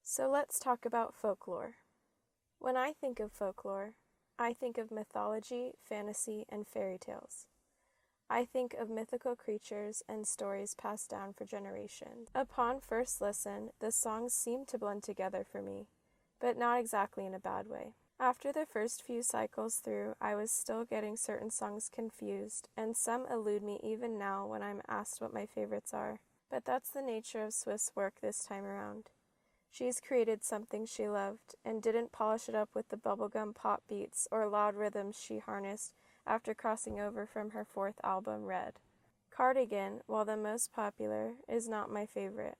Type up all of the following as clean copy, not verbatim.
So let's talk about folklore. When I think of folklore, I think of mythology, fantasy, and fairy tales. I think of mythical creatures and stories passed down for generations. Upon first listen, the songs seem to blend together for me, but not exactly in a bad way. After the first few cycles through, I was still getting certain songs confused, and some elude me even now when I'm asked what my favorites are. But that's the nature of Swift's work this time around. She's created something she loved, and didn't polish it up with the bubblegum pop beats or loud rhythms she harnessed after crossing over from her fourth album, Red. Cardigan, while the most popular, is not my favorite.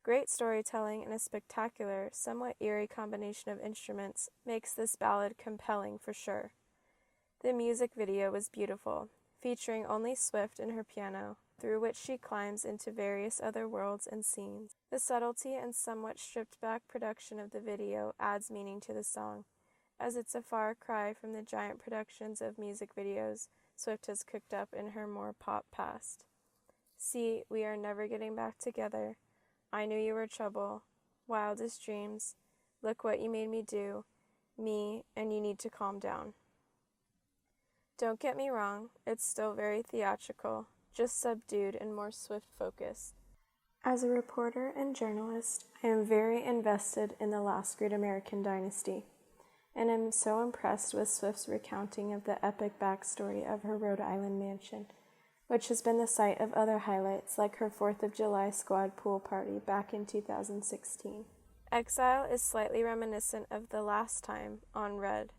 Great storytelling and a spectacular, somewhat eerie combination of instruments makes this ballad compelling for sure. The music video was beautiful, featuring only Swift and her piano, through which she climbs into various other worlds and scenes. The subtlety and somewhat stripped-back production of the video adds meaning to the song, as it's a far cry from the giant productions of music videos Swift has cooked up in her more pop past. See, We Are Never Getting Back Together, I Knew You Were Trouble, Wildest Dreams, Look What You Made Me Do, Me, and You Need to Calm Down. Don't get me wrong, it's still very theatrical, just subdued and more Swift-focused. As a reporter and journalist, I am very invested in the last great American dynasty, and am so impressed with Swift's recounting of the epic backstory of her Rhode Island mansion, which has been the site of other highlights like her 4th of July squad pool party back in 2016. Exile is slightly reminiscent of The Last Time on Red.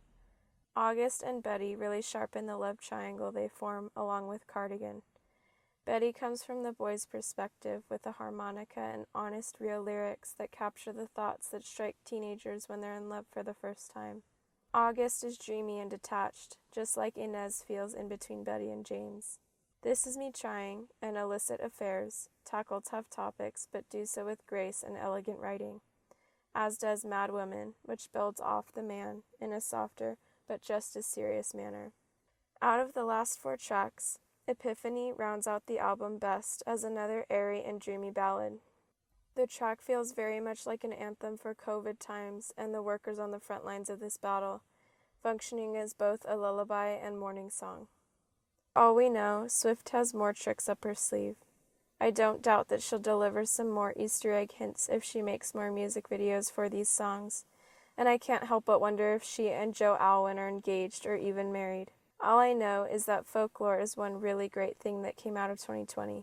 August and Betty really sharpen the love triangle they form along with Cardigan. Betty comes from the boy's perspective with a harmonica and honest, real lyrics that capture the thoughts that strike teenagers when they're in love for the first time. August is dreamy and detached, just like Inez feels in between Betty and James. This Is Me Trying and Illicit Affairs tackle tough topics but do so with grace and elegant writing, as does Mad Woman, which builds off the man in a softer but just as serious manner. Out of the last 4 tracks, Epiphany rounds out the album best as another airy and dreamy ballad. The track feels very much like an anthem for COVID times and the workers on the front lines of this battle, functioning as both a lullaby and mourning song. All we know, Swift has more tricks up her sleeve. I don't doubt that she'll deliver some more Easter egg hints if she makes more music videos for these songs, and I can't help but wonder if she and Joe Alwyn are engaged or even married. All I know is that Folklore is one really great thing that came out of 2020,